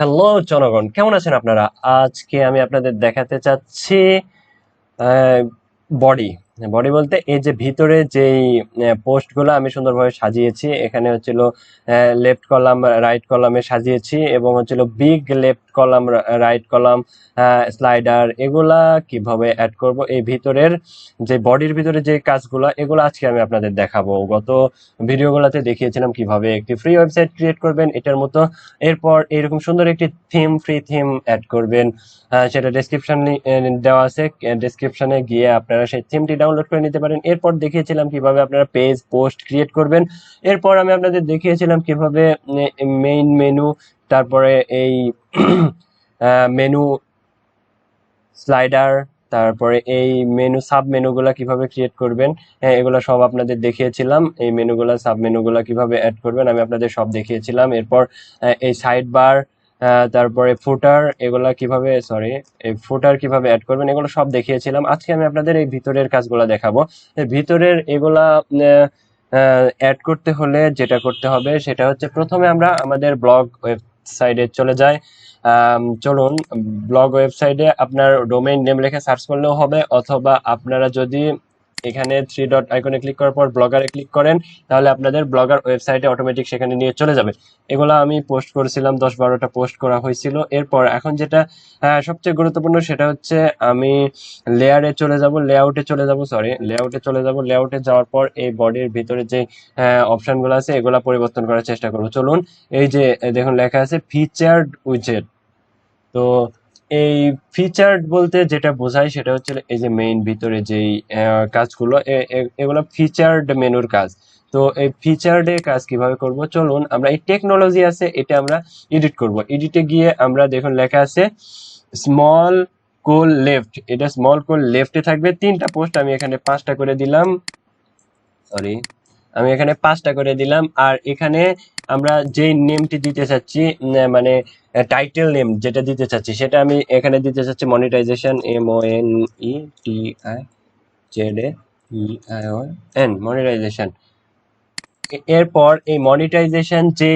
Hello জনগণ, কেমন আছেন আপনারা? আজকে আমি আপনাদের দেখাতে চাচ্ছি বডি বডি বলতে এই যে ভিতরে যেই পোস্টগুলো আমি সুন্দরভাবে সাজিয়েছি। এখানে হচ্ছিল লেফট কলাম রাইট কলামে সাজিয়েছি, এবং হচ্ছিল big left column right column slider, এগুলা কিভাবে অ্যাড করব এই ভিতরের যে বডির ভিতরে যে কাজগুলো, এগুলো আজকে আমি আপনাদের দেখাবো। গত ভিডিওগুলোতে দেখিয়েছিলাম কিভাবে একটি ফ্রি ওয়েবসাইট ক্রিয়েট করবেন এটার মতো। এরপর এরকম সুন্দর একটি ফ্রি থিম অ্যাড করবেন, সেটা ডেসক্রিপশন দেওয়া আছে, ডেসক্রিপশনে গিয়ে আপনারা সেই থিমটি ডাউনলোড করে নিতে পারেন। এরপর দেখিয়েছিলাম কিভাবে আপনারা পেজ পোস্ট ক্রিয়েট করবেন। এরপর আমি আপনাদের দেখিয়েছিলাম কিভাবে মেইন মেনু, তারপরে এই মেনু স্লাইডার, তারপরে এই মেনু সাব মেনুগুলা কিভাবে ক্রিয়েট করবেন, এগুলো সব আপনাদের দেখিয়েছিলাম। এই মেনুগুলা সাব মেনুগুলা কিভাবে অ্যাড করবেন আমি আপনাদের সব দেখিয়েছিলাম। এরপর এই সাইড বার, তারপরে ফুটার, এগুলা কিভাবে এই ফুটার কিভাবে অ্যাড করবেন, এগুলো সব দেখিয়েছিলাম। আজকে আমি আপনাদের এই ভিতরের কাজগুলো দেখাবো। এই ভিতরের এগুলা অ্যাড করতে হলে যেটা করতে হবে সেটা হচ্ছে, প্রথমে আমরা আমাদের ব্লগ ওয়েবসাইটে চলে যাই। চলুন, ব্লগ ওয়েবসাইটে আপনার ডোমেইন নেম লিখে সার্চ করলেও হবে, অথবা আপনারা যদি এখানে থ্রি ডট আইকনে ক্লিক করার পর ব্লগারে ক্লিক করেন, তাহলে আপনাদের ব্লগার ওয়েবসাইটে অটোমেটিক সেখানে নিয়ে চলে যাবে। এগুলো আমি পোস্ট করেছিলাম, 10-12টা পোস্ট করা হয়েছিল। এরপর এখন যেটা সবচেয়ে গুরুত্বপূর্ণ সেটা হচ্ছে, আমি লেয়ারে চলে যাব, লেআউটে চলে যাব, লেআউটে যাওয়ার পর এই বডির ভিতরে যে অপশনগুলো আছে এগুলা পরিবর্তন করার চেষ্টা করব। চলুন, এই যে দেখুন লেখা আছে ফিচার্ড উইজেট। তো এই ফিচার্ড বলতে যেটা বোঝায় সেটা হচ্ছে এই যে মেইন ভিতরে যেই কাজগুলো, এগুলো ফিচার্ড মেনুর কাজ। তো এই ফিচার্ডের কাজ কিভাবে করব, চলুন আমরা এই টেকনোলজি আছে এটা আমরা এডিট করব। এডিটে গিয়ে আমরা দেখুন লেখা আছে স্মল কোল লেফট, এটা স্মল কোল লেফটে থাকবে। 3টা পোস্ট আমি এখানে 5টা করে দিলাম, সরি আমি এখানে 5টা করে দিলাম। আর এখানে আমরা যে নেমটি দিতে চাচ্ছি, মানে টাইটেল নেম যেটা দিতে চাচ্ছি, সেটা আমি এখানে দিতে চাচ্ছি মনিটাইজেশন, MONETIZATION, মনিটাইজেশন। এরপর এই মনিটাইজেশন যে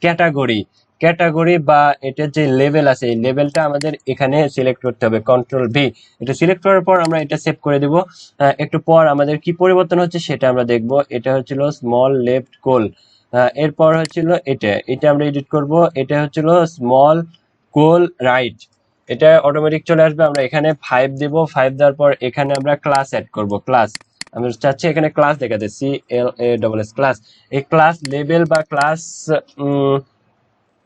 ক্যাটাগরি ক্যাটাগরি বা এটার যে লেভেল আছে, এই লেভেলটা আমাদের এখানে সিলেক্ট করতে হবে, কন্ট্রোল ভি। এটা সিলেক্ট করার পর আমরা এটা সেভ করে দেব। একটু পর আমাদের কি পরিবর্তন হচ্ছে সেটা আমরা দেখব। এটা হচ্ছিল স্মল লেফট কোল, এরপর হচ্ছিল এটা এটা আমরা এডিট করব। এটা হচ্ছিল স্মল কোল রাইট, এটা অটোমেটিক চলে আসবে। আমরা এখানে 5 দেব, 5 দেওয়ার পর এখানে আমরা ক্লাস অ্যাড করব। ক্লাস আমরা চাচ্ছি এখানে ক্লাস দেখাতে, CLASS ক্লাস। এই ক্লাস লেভেল বা ক্লাস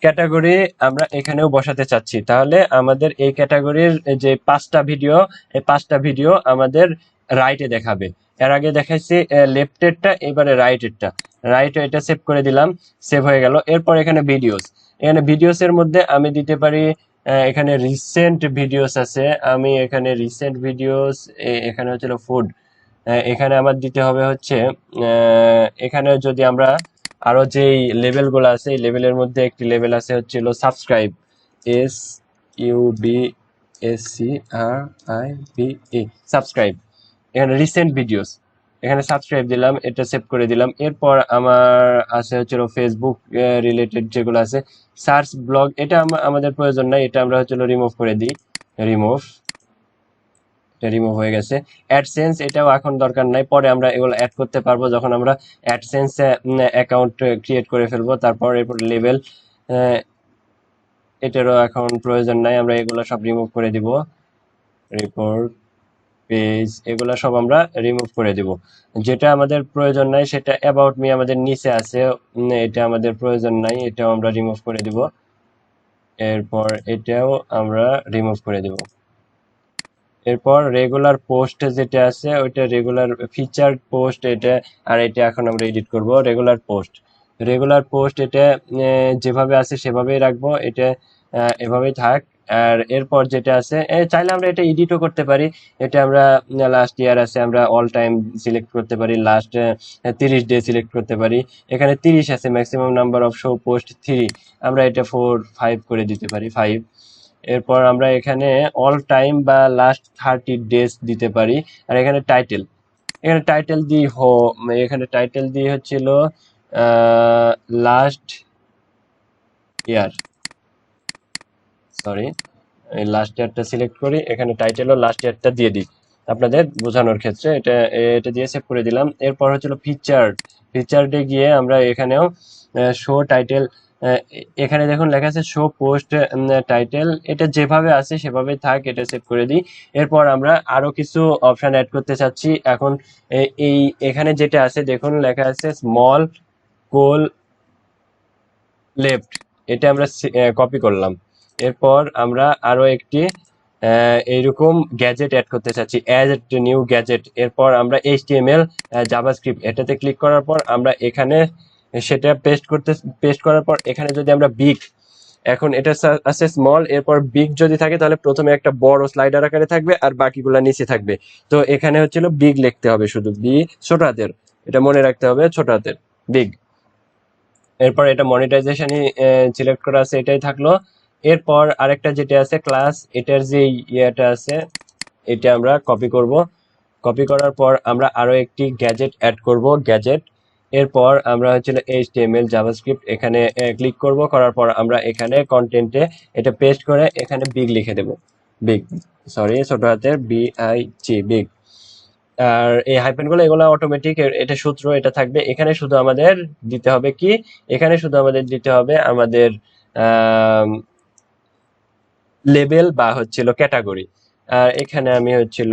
ক্যাটাগরি আমরা এখানেও বসাতে চাচ্ছি। তাহলে আমাদের এই ক্যাটাগরির যে 5টা ভিডিও, এই 5টা ভিডিও আমাদের রাইটে দেখাবে। এর আগে দেখাইছি লেফটেরটা, এবারে রাইটেরটা। রাইট, এটা সেভ করে দিলাম, সেভ হয়ে গেল। এরপর এখানে ভিডিওস, এখানে ভিডিওস এর মধ্যে আমি দিতে পারি, এখানে রিসেন্ট ভিডিওস আছে, আমি এখানে রিসেন্ট ভিডিওস, এখানে হচ্ছিল ফুড, এখানে আমার দিতে হবে হচ্ছে, এখানে যদি আমরা আরো যেই লেভেল গুলো আছে, এই লেভেলের মধ্যে একটি লেভেল আছে হচ্ছিল সাবস্ক্রাইব, SUBSCRIBE, সাবস্ক্রাইব। এখানে রিসেন্ট ভিডিওস, এখানে সাবস্ক্রাইব দিলাম, এটা সেভ করে দিলাম। এরপর আমার আছে হচ্ছিল ফেসবুক রিলেটেড যেগুলো আছে, সার্চ ব্লগ, এটা আমাদের প্রয়োজন নাই, এটা আমরা হচ্ছিল রিমুভ করে দিই। রিমুভ হয়ে গেছে। অ্যাডসেন্স, এটাও এখন দরকার নাই, পরে আমরা এগুলো অ্যাড করতে পারবো যখন আমরা অ্যাডসেন্স অ্যাকাউন্ট ক্রিয়েট করে ফেলবো। তারপর এরপর লেভেল, এটারও এখন প্রয়োজন নাই, আমরা এগুলো সব রিমুভ করে দিব। রিপোর্ট, পেজ, এগুলো সব আমরা রিমুভ করে দিব। যেটা আমাদের প্রয়োজন নাই সেটা অ্যাবাউট মি আমাদের নিচে আছে, এটা আমাদের প্রয়োজন নাই, এটাও আমরা রিমুভ করে দিব। এরপর এটাও আমরা রিমুভ করে দিব। এরপর রেগুলার পোস্ট যেটা আছে ওইটা রেগুলার ফিচার্ড পোস্ট, এটা আর এটা এখন আমরা এডিট করব। রেগুলার পোস্ট এটা যেভাবে আছে সেভাবেই রাখবো, এটা এভাবেই থাক। আর এরপর যেটা আছে, চাইলে আমরা এটা এডিটও করতে পারি। এটা আমরা লাস্ট ইয়ার আছে, আমরা অল টাইম সিলেক্ট করতে পারি, লাস্ট 30 ডে সিলেক্ট করতে পারি। এখানে 30 আছে, maximum number of show post 3, আমরা এটা 4, 5 করে দিতে পারি, 5। এরপর আমরা এখানে অল টাইম বা লাস্ট 30 ডেজ দিতে পারি। আর এখানে টাইটেল, এখানে টাইটেল দিয়ে হচ্ছিল লাস্ট ইয়ার, সরি, লাস্ট ইয়ারটা সিলেক্ট করি, এখানে টাইটেলও লাস্ট ইয়ারটা দিয়ে দিই আপনাদের বোঝানোর ক্ষেত্রে। এটা দিয়ে সেভ করে দিলাম। এরপর হচ্ছিল ফিচার্ডে গিয়ে আমরা এখানেও শো টাইটেল, এখানে দেখুন লেখা আছে শো পোস্ট টাইটেল, এটা যেভাবে আছে সেভাবেই থাক, এটা সেভ করে দিই। এরপর আমরা আরো কিছু অপশন অ্যাড করতে চাচ্ছি এখন। এই এখানে যেটা আছে দেখুন লেখা আছে স্মল কোল লেফট, এটা আমরা কপি করলাম। এরপর আমরা আরো একটি এইরকম গ্যাজেট অ্যাড করতে চাচ্ছি, অ্যাড নিউ গ্যাজেট। এরপর আমরা এইচটিএমএল জাভাস্ক্রিপ্ট এটাতে ক্লিক করার পর আমরা এখানে সেটা পেস্ট করার পর এখানে যদি আমরা বিগ, এখন এটা আছে স্মল, এরপর বিগ যদি থাকে তাহলে প্রথমে একটা বড় স্লাইডার আকারে থাকবে আর বাকিগুলা নিচে থাকবে। তো এখানে হচ্ছিল বিগ লিখতে হবে, শুধু বি ছোট হাতের, এটা মনে রাখতে হবে, ছোট হাতের বিগ। এরপর এটা মনিটাইজেশনই সিলেক্ট করা আছে, এটাই থাকলো। এরপর আরেকটা যেটা আছে ক্লাস, এটার যে ইয়েটা আছে এটা আমরা কপি করব। কপি করার পর আমরা আরো একটি গ্যাজেট অ্যাড করব, গ্যাজেট। এরপর আমরা হচ্ছে এইচটিএমএল জাভাস্ক্রিপ্ট এখানে ক্লিক করব, করার পর আমরা এখানে কন্টেন্টে এটা পেস্ট করে এখানে বিগ লিখে দেব, বিগ, সরি ছোট হাতের BIG, বিগ। আর এই হাইফেনগুলো এগুলো অটোমেটিক, এটা সূত্র, এটা থাকবে। এখানে শুধু আমাদের দিতে হবে কি, এখানে শুধু আমাদের দিতে হবে আমাদের লেবেল বা হচ্ছিল ক্যাটাগরি। আর এখানে আমি হচ্ছিল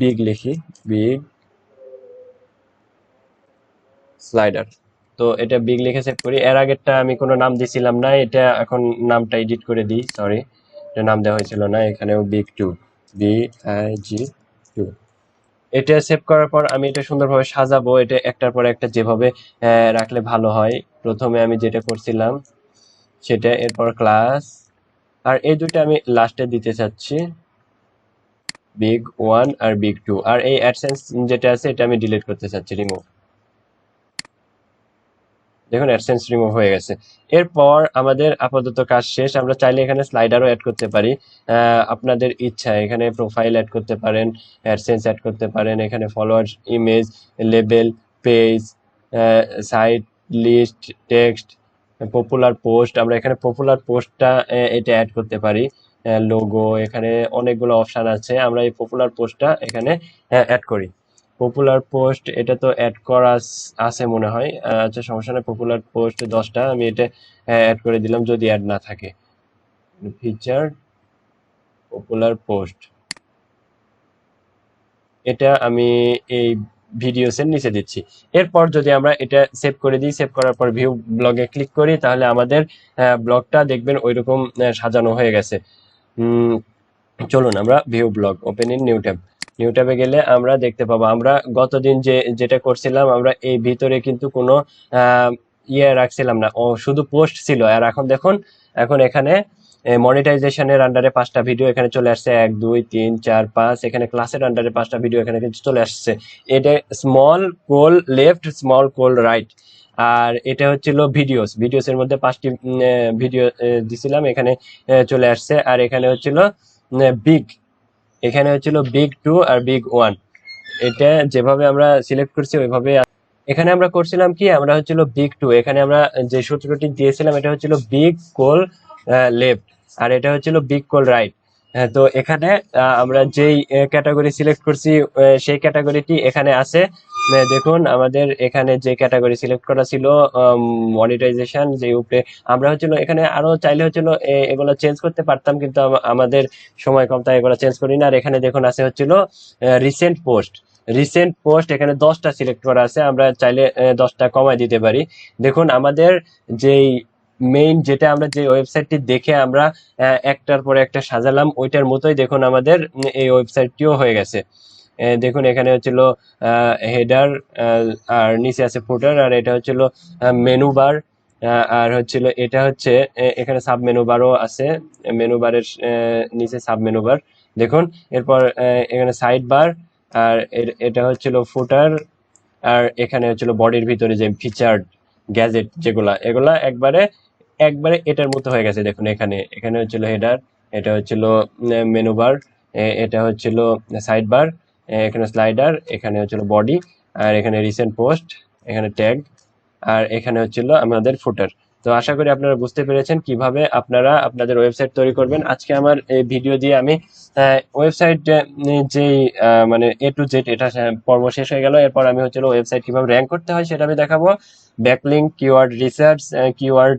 বিগ লিখি, বিগ স্লাইডার। তো এটা বিগ লিখে সেভ করি। এর আগেরটা আমি কোনো নাম দিছিলাম না, এটা এখন নামটা এডিট করে দিই, সরি এটা নাম দেওয়া হয়েছিল না, এখানেও বিগ 2, BIG 2। এটা সেভ করার পর আমি এটা সুন্দরভাবে সাজাবো, এটা একটার পর একটা যেভাবে রাখলে ভালো হয়। প্রথমে আমি যেটা করছিলাম সেটা, এরপর ক্লাস, আর এই দুইটা আমি লাস্টে দিতে চাচ্ছি, বিগ 1 আর বিগ 2। আর এই অ্যাডসেন্স যেটা আছে এটা আমি ডিলিট করতে চাচ্ছি, রিমুভ। দেখুন অ্যাডসেন্স রিমুভ হয়ে গেছে। এরপর আমাদের আপাতত কাজ শেষ। আমরা চাইলে এখানে স্লাইডারও অ্যাড করতে পারি, আপনাদের ইচ্ছা। এখানে প্রোফাইল অ্যাড করতে পারেন, অ্যাডসেন্স অ্যাড করতে পারেন, এখানে follower, image, label, page, site, list, text, popular post. আমরা এখানে পপুলার পোস্টটা এটা অ্যাড করতে পারি, লোগো, এখানে অনেকগুলো অপশন আছে। আমরা এই পপুলার পোস্টটা এখানে অ্যাড করি। পপুলার পোস্ট এটা তো অ্যাড করা আছে মনে হয়, আচ্ছা সমস্যা নেই। পপুলার পোস্ট 10টা আমি এটা অ্যাড করে দিলাম যদি অ্যাড না থাকে। ফিচার পপুলার পোস্ট, এটা আমি এই ভিডিওসের নিচে দিচ্ছি। এরপর যদি আমরা এটা সেভ করে দিই, সেভ করার পর ভিউ ব্লগে ক্লিক করি, তাহলে আমাদের ব্লগটা দেখবেন ওইরকম সাজানো হয়ে গেছে। চলুন আমরা view blog, open in new tab, new ট্যাবে গেলে আমরা দেখতে পাবো আমরা গতদিন যেটা করছিলাম, আমরা এই ভিতরে কিন্তু কোনো ইয়ে রাখছিলাম না, ও শুধু পোস্ট ছিল। আর এখন দেখুন, এখন এখানে মনিটাইজেশনের আন্ডারে 5টা ভিডিও এখানে চলে আসছে, 1 2 3 4 5, এখানে ক্লাসের আন্ডারে 5টা ভিডিও এখানে কিন্তু চলে আসছে। এটা স্মল কোল লেফট, স্মল কোল রাইট। আর এটা হচ্ছিল ভিডিওস এর মধ্যে 5টি ভিডিও দিছিলাম, এখানে চলে আসছে। আর এখানে হচ্ছিল বিগ, এখানে হচ্ছিল বিগ 2 আর বিগ 1, এটা যেভাবে আমরা সিলেক্ট করছি ওইভাবে। এখানে আমরা করছিলাম কি, আমরা হচ্ছিল বিগ 2, এখানে আমরা যে সূত্রটি দিয়েছিলাম এটা হচ্ছিল বিগ কোল লেফট, আর এটা হচ্ছিল বিগ কোল রাইট। তো এখানে আমরা যেই ক্যাটাগরি সিলেক্ট করছি সেই ক্যাটাগরিটি এখানে আছে। দেখুন আমাদের এখানে যে ক্যাটাগরি সিলেক্ট করা ছিল মনিটাইজেশন, যে উপরে আমরা হচ্ছিল এখানে আরো চাইলে হচ্ছিল এগুলো চেঞ্জ করতে পারতাম, কিন্তু আমাদের সময় কম তাই এগুলো চেঞ্জ করি না। আর এখানে দেখুন আছে হচ্ছিল রিসেন্ট পোস্ট, এখানে 10টা সিলেক্ট করা আছে, আমরা চাইলে 10টা কমায় দিতে পারি। দেখুন আমাদের যেই মেইন, যেটা আমরা যে ওয়েবসাইটটি দেখে আমরা একটার পর একটা সাজালাম, ওইটার মতোই দেখুন আমাদের এই ওয়েবসাইটটিও হয়ে গেছে। দেখুন এখানে হচ্ছিল হেডার, আর নিচে আছে ফুটার, আর এটা হচ্ছিল মেনু বার, আর হচ্ছিল এটা হচ্ছে এখানে সাব মেনু বারও আছে, মেনু বারের নিচে সাব মেনু বার দেখুন। এরপর এখানে সাইড বার, আর এটা হচ্ছিল ফুটার, আর এখানে হচ্ছিল বডির ভিতরে যে ফিচার্ড গ্যাজেট যেগুলা, এগুলা একবারে একবারে এটার মতো হয়ে গেছে। দেখুন এখানে এখানে হচ্ছিল হেডার, এটা হচ্ছিল মেনু বার, এটা হচ্ছিল সাইড বার, এখানে স্লাইডার, এখানে হচ্ছিল বডি, আর এখানে রিসেন্ট পোস্ট, এখানে ট্যাগ, আর এখানে হচ্ছিল আমাদের ফুটার। তো আশা করি আপনারা বুঝতে পেরেছেন কিভাবে আপনারা আপনাদের ওয়েবসাইট তৈরি করবেন। আজকে আমার এই ভিডিও দিয়ে আমি ওয়েবসাইট যেই মানে A to Z এটা পর্ব শেষ হয়ে গেল। এরপর আমি হচ্ছে ওয়েবসাইট কিভাবে র্যাঙ্ক করতে হয় সেটা আমি দেখাবো। ব্যাকলিঙ্ক, কিওয়ার্ড রিসার্চ, কিওয়ার্ড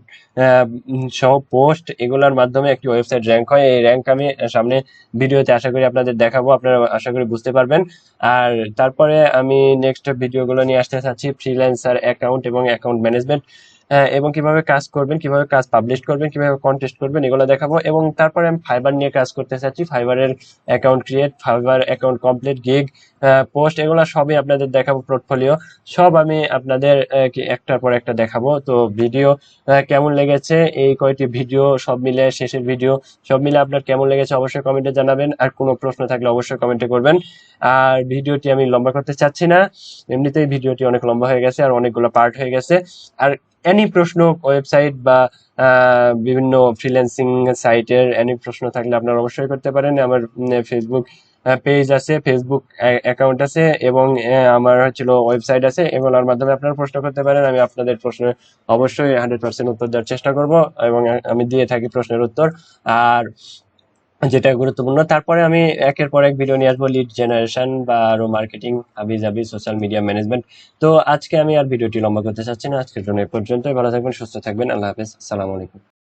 সহ পোস্ট, এগুলোর মাধ্যমে একটি ওয়েবসাইট র্যাঙ্ক হয়। এই র্যাঙ্ক আমি সামনে ভিডিওতে আশা করি আপনাদের দেখাবো, আপনারা আশা করি বুঝতে পারবেন। আর তারপরে আমি নেক্সট ভিডিওগুলো নিয়ে আসতে চাচ্ছি ফ্রিল্যান্সার অ্যাকাউন্ট এবং অ্যাকাউন্ট ম্যানেজমেন্ট, এবং কিভাবে কাজ করবেন, কিভাবে কাজ পাবলিশ করবেন, কিভাবে কন্টেস্ট করবেন, এগুলো দেখাবো। এবং তারপরে আমি ফাইবার নিয়ে কাজ করতে চাচ্ছি, ফাইবারের account create, fibre account complete, gig, post, এগুলো সবই আপনাদের দেখাবো। পোর্টফোলিও সব আমি আপনাদের একটার পর একটা দেখাবো। তো ভিডিও কেমন লেগেছে, এই কয়টি ভিডিও সব মিলে, শেষের ভিডিও সব মিলে আপনার কেমন লেগেছে অবশ্যই কমেন্টে জানাবেন। আর কোনো প্রশ্ন থাকলে অবশ্যই কমেন্টে করবেন। আর ভিডিওটি আমি লম্বা করতে চাচ্ছি না, এমনিতেই ভিডিওটি অনেক লম্বা হয়ে গেছে আর অনেকগুলো পার্ট হয়ে গেছে। আর এনি প্রশ্ন, ওয়েবসাইট বা বিভিন্ন ফ্রিল্যান্সিং সাইটের এনি প্রশ্ন থাকলে আপনারা অবশ্যই করতে পারেন। আমার ফেসবুক পেজ আছে, ফেসবুক অ্যাকাউন্ট আছে, এবং আমার হচ্ছিল ওয়েবসাইট আছে। এগুলোর মাধ্যমে আপনারা প্রশ্ন করতে পারেন। আমি আপনাদের প্রশ্নের অবশ্যই 100% উত্তর দেওয়ার চেষ্টা করব, এবং আমি দিয়ে থাকি প্রশ্নের উত্তর। আর যেটা গুরুত্বপূর্ণ, তারপরে আমি একের পর এক ভিডিও নিয়ে আসবো, লিড জেনারেশন বা আরো মার্কেটিং, হাবিজাবি, সোশ্যাল মিডিয়া ম্যানেজমেন্ট। তো আজকে আমি আর ভিডিওটি লম্বা করতে চাচ্ছি না, আজকের জন্য এ পর্যন্তই। ভালো থাকবেন, সুস্থ থাকবেন, আল্লাহ হাফেজ, আসসালামু আলাইকুম।